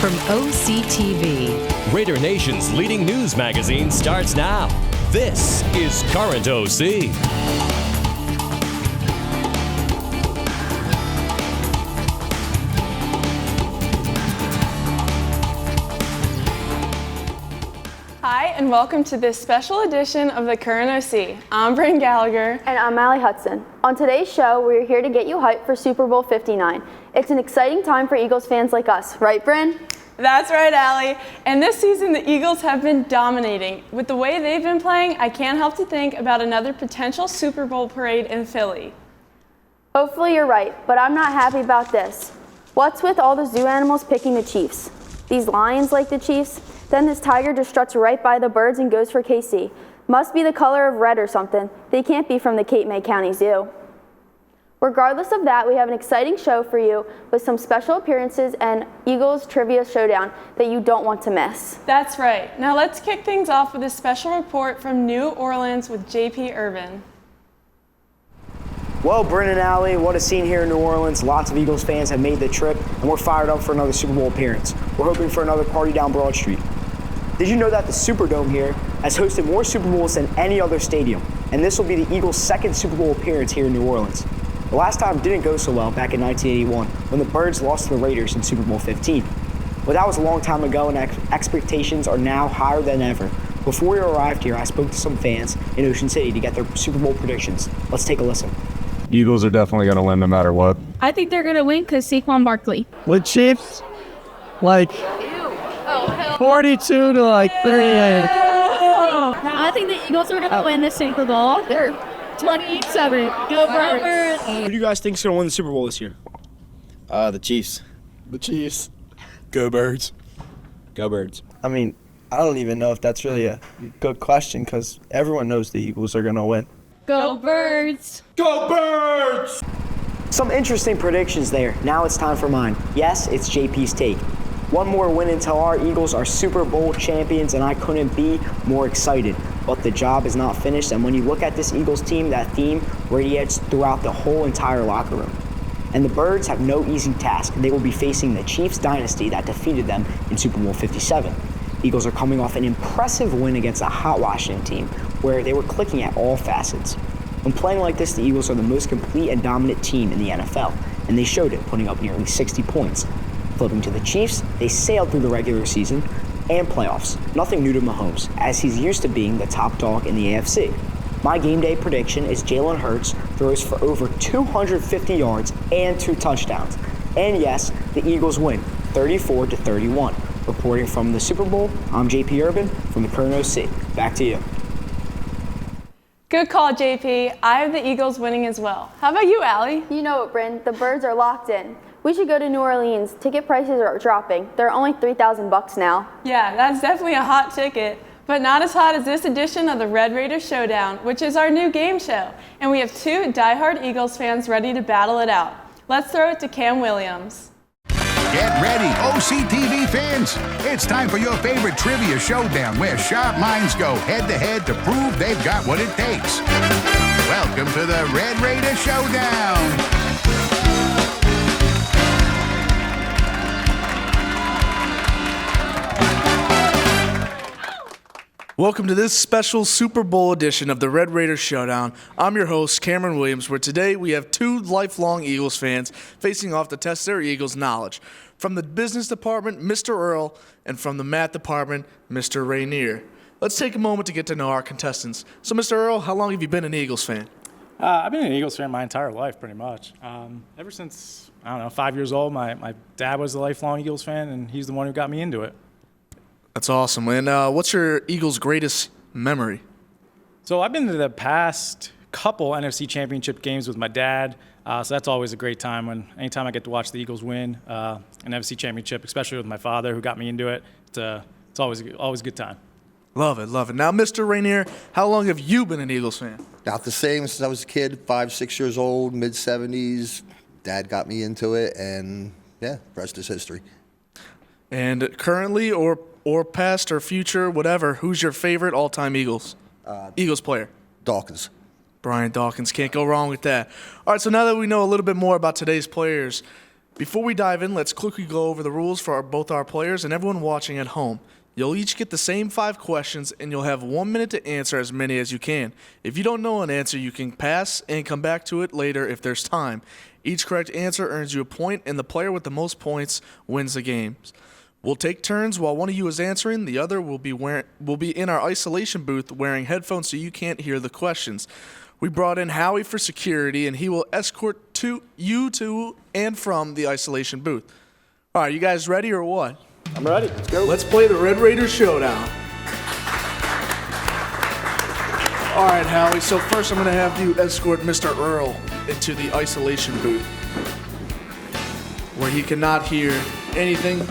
from OC TV. Raider Nation's leading news magazine starts now. This is Current OC. Hi, and welcome to this special edition of the Current OC. I'm Bryn Gallagher. And I'm Allie Hudson. On today's show, we're here to get you hyped for Super Bowl 59. It's an exciting time for Eagles fans like us, right, Bryn? That's right, Allie. And this season, the Eagles have been dominating. With the way they've been playing, I can't help to think about another potential Super Bowl parade in Philly. Hopefully you're right, but I'm not happy about this. What's with all the zoo animals picking the Chiefs? These lions like the Chiefs? Then this tiger just struts right by the birds and goes for KC. Must be the color of red or something. They can't be from the Cape May County Zoo. Regardless of that, we have an exciting show for you with some special appearances and Eagles Trivia Showdown that you don't want to miss. That's right. Now let's kick things off with a special report from New Orleans with JP Urban. Well, Bryn and Allie, what a scene here in New Orleans. Lots of Eagles fans have made the trip, and we're fired up for another Super Bowl appearance. We're hoping for another party down Broad Street. Did you know that the Superdome here has hosted more Super Bowls than any other stadium? And this will be the Eagles' second Super Bowl appearance here in New Orleans. The last time didn't go so well back in 1981 when the Birds lost to the Raiders in Super Bowl 15. But that was a long time ago, and expectations are now higher than ever. Before we arrived here, I spoke to some fans in Ocean City to get their Super Bowl predictions. Let's take a listen. Eagles are definitely going to win no matter what. I think they're going to win because Saquon Barkley. With Chiefs, like 42 to like 38. I think the Eagles are going to win the Super Bowl. They're 27. Go Birds. Who do you guys think is going to win the Super Bowl this year? The Chiefs. The Chiefs. Go Birds. Go Birds. I mean, I don't even know if that's really a good question because everyone knows the Eagles are going to win. Go Birds. Go Birds! Some interesting predictions there. Now it's time for mine. Yes, it's JP's take. One more win until our Eagles are Super Bowl champions, and I couldn't be more excited. But the job is not finished, and when you look at this Eagles team, that theme radiates throughout the whole entire locker room. And the Birds have no easy task. They will be facing the Chiefs dynasty that defeated them in Super Bowl 57. Eagles are coming off an impressive win against a hot Washington team where they were clicking at all facets. When playing like this, the Eagles are the most complete and dominant team in the NFL, and they showed it, putting up nearly 60 points. Flipping to the Chiefs, they sailed through the regular season and playoffs. Nothing new to Mahomes, as he's used to being the top dog in the AFC. My game day prediction is Jalen Hurts throws for over 250 yards and 2 touchdowns. And yes, the Eagles win, 34-31. Reporting from the Super Bowl, I'm JP Urban from the Current OC. Back to you. Good call, JP. I have the Eagles winning as well. How about you, Allie? You know it, Bryn. The Birds are locked in. We should go to New Orleans. Ticket prices are dropping. They're only $3,000 now. Yeah, that's definitely a hot ticket, but not as hot as this edition of the Red Raider Showdown, which is our new game show. And we have 2 diehard Eagles fans ready to battle it out. Let's throw it to Cam Williams. Get ready, OC TV fans. It's time for your favorite trivia showdown where sharp minds go head-to-head to prove they've got what it takes. Welcome to the Red Raider Showdown. Welcome to this special Super Bowl edition of the Red Raider Showdown. I'm your host, Cameron Williams, where today we have 2 lifelong Eagles fans facing off to test their Eagles knowledge. From the business department, Mr. Earl, and from the math department, Mr. Rainier. Let's take a moment to get to know our contestants. So, Mr. Earl, how long have you been an Eagles fan? I've been an Eagles fan my entire life, pretty much. Ever since, 5 years old, my dad was a lifelong Eagles fan, and he's the one who got me into it. That's awesome. And what's your Eagles' greatest memory? So I've been to the past couple NFC Championship games with my dad, so that's always a great time. Anytime I get to watch the Eagles win an NFC Championship, especially with my father who got me into it, it's always a good time. Love it, love it. Now, Mr. Rainier, how long have you been an Eagles fan? About the same since I was a kid, 5, 6 years old, mid-70s. Dad got me into it, and yeah, rest is history. And currently or past or future, whatever, who's your favorite all-time Eagles player? Dawkins. Brian Dawkins, can't go wrong with that. All right, so now that we know a little bit more about today's players, Before we dive in, let's quickly go over the rules for both our players and everyone watching at home. You'll each get the same 5 questions, and you'll have 1 minute to answer as many as you can. If you don't know an answer, you can pass and come back to it later if there's time. Each correct answer earns you a point, and the player with the most points wins the games. We'll take turns while one of you is answering. The other will be in our isolation booth wearing headphones so you can't hear the questions. We brought in Howie for security, and he will escort you to and from the isolation booth. All right, you guys ready or what? I'm ready. Let's go. Let's play the Red Raider Showdown. All right, Howie, so first I'm going to have you escort Mr. Earl into the isolation booth where he cannot hear anything.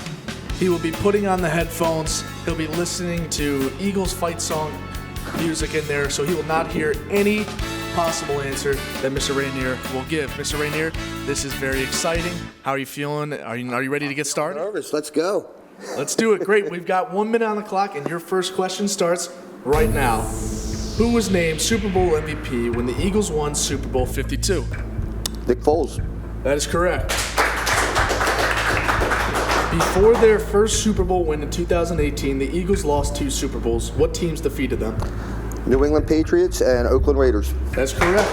He will be putting on the headphones. He'll be listening to Eagles fight song music in there, so he will not hear any possible answer that Mr. Rainier will give. Mr. Rainier, this is very exciting. How are you feeling? Are you ready to get started? Nervous. Let's go. Let's do it. Great. We've got 1 minute on the clock, and your first question starts right now. Who was named Super Bowl MVP when the Eagles won Super Bowl 52? Nick Foles. That is correct. Before their first Super Bowl win in 2018, the Eagles lost 2 Super Bowls. What teams defeated them? New England Patriots and Oakland Raiders. That's correct.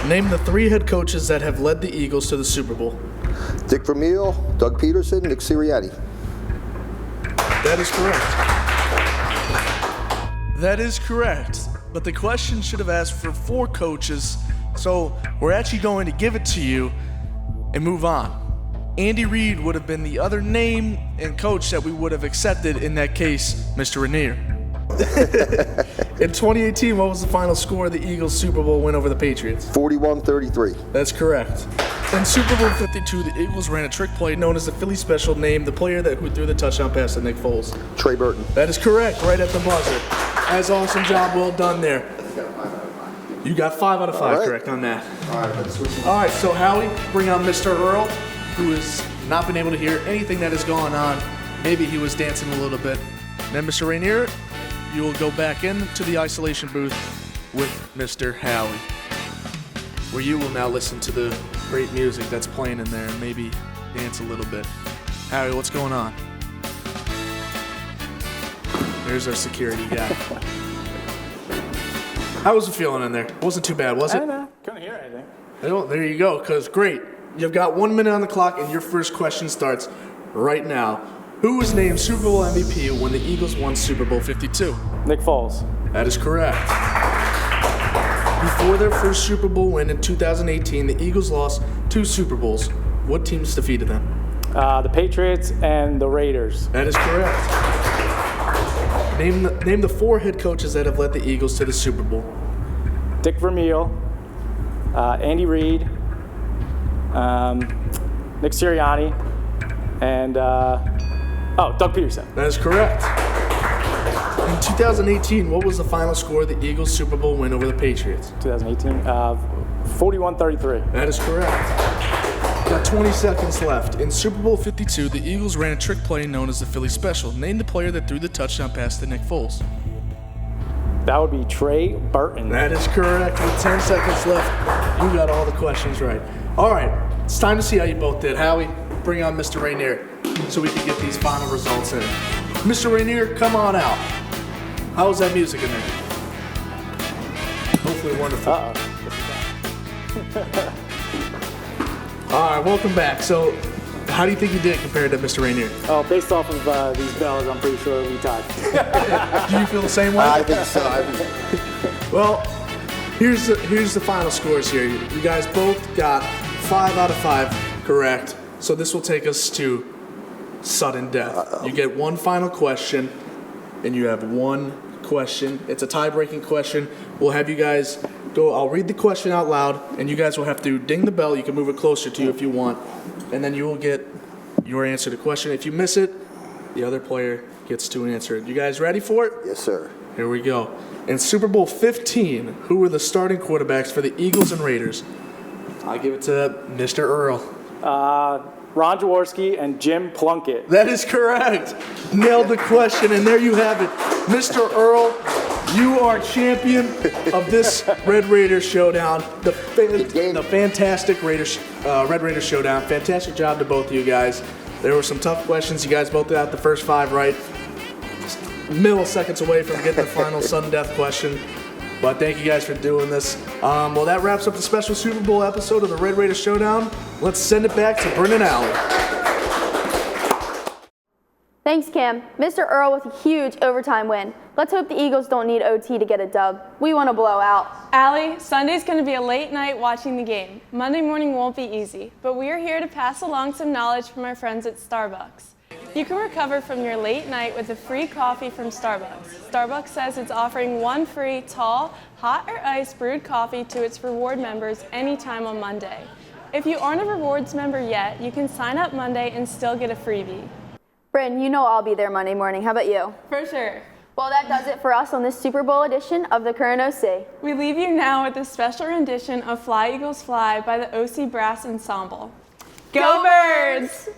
Name the 3 head coaches that have led the Eagles to the Super Bowl. Dick Vermeil, Doug Peterson, Nick Sirianni. That is correct. That is correct. But the question should have asked for 4 coaches, so we're actually going to give it to you and move on. Andy Reid would have been the other name and coach that we would have accepted in that case, Mr. Rainier. In 2018, what was the final score of the Eagles' Super Bowl win over the Patriots? 41-33. That's correct. In Super Bowl 52, the Eagles ran a trick play known as the Philly Special, named the player who threw the touchdown pass to Nick Foles. Trey Burton. That is correct, right at the buzzer. That's awesome job, well done there. You got 5 out of 5 correct on that. All right, so Howie, bring on Mr. Earl, who has not been able to hear anything that has gone on. Maybe he was dancing a little bit. Then Mr. Rainier, you will go back into the isolation booth with Mr. Howie, where you will now listen to the great music that's playing in there and maybe dance a little bit. Howie, what's going on? There's our security guy. How was it feeling in there? Wasn't too bad, was it? I don't know. Couldn't hear anything. Well, there you go, because great. You've got 1 minute on the clock, and your first question starts right now. Who was named Super Bowl MVP when the Eagles won Super Bowl 52? Nick Foles. That is correct. Before their first Super Bowl win in 2018, the Eagles lost 2 Super Bowls. What teams defeated them? The Patriots and the Raiders. That is correct. Name the 4 head coaches that have led the Eagles to the Super Bowl. Dick Vermeil, Andy Reid, Nick Sirianni, and Doug Peterson. That is correct. In 2018, what was the final score of the Eagles' Super Bowl win over the Patriots? 2018, 41-33. That is correct. Got 20 seconds left. In Super Bowl 52, the Eagles ran a trick play known as the Philly Special. Name the player that threw the touchdown pass to Nick Foles. That would be Trey Burton. That is correct. With 10 seconds left, you got all the questions right. All right, it's time to see how you both did. Howie, bring on Mr. Rainier so we can get these final results in. Mr. Rainier, come on out. How was that music in there? Hopefully wonderful. All right, welcome back. So, how do you think you did compared to Mr. Rainier? Oh, based off of these bells, I'm pretty sure we tied. Do you feel the same way? I think so. Well, here's the final scores here. You guys both got 5 out of 5 correct. So this will take us to sudden death. You get 1 final question, and you have 1 question. It's a tie-breaking question. We'll have you guys go. I'll read the question out loud, and you guys will have to ding the bell. You can move it closer to you if you want, and then you will get your answer to the question. If you miss it, the other player gets to answer it. You guys ready for it? Yes, sir. Here we go. In Super Bowl 15, who were the starting quarterbacks for the Eagles and Raiders? I'll give it to Mr. Earl. Ron Jaworski and Jim Plunkett. That is correct. Nailed the question, and there you have it. Mr. Earl, You are champion of this Red Raider Showdown, the fantastic Red Raider Showdown. Fantastic job to both of you guys. There were some tough questions. You guys both got the first 5 right. Milliseconds away from getting the final sudden death question. But thank you guys for doing this. Well, that wraps up the special Super Bowl episode of the Red Raider Showdown. Let's send it back to Brendan Alley. Thanks, Cam. Mr. Earl with a huge overtime win. Let's hope the Eagles don't need OT to get a dub. We want to blow out. Allie, Sunday's going to be a late night watching the game. Monday morning won't be easy, but we are here to pass along some knowledge from our friends at Starbucks. You can recover from your late night with a free coffee from Starbucks. Starbucks says it's offering 1 free tall, hot or iced brewed coffee to its reward members anytime on Monday. If you aren't a rewards member yet, you can sign up Monday and still get a freebie. Bryn, you know I'll be there Monday morning. How about you? For sure. Well, that does it for us on this Super Bowl edition of the Current OC. We leave you now with a special rendition of Fly Eagles Fly by the OC Brass Ensemble. Go Birds!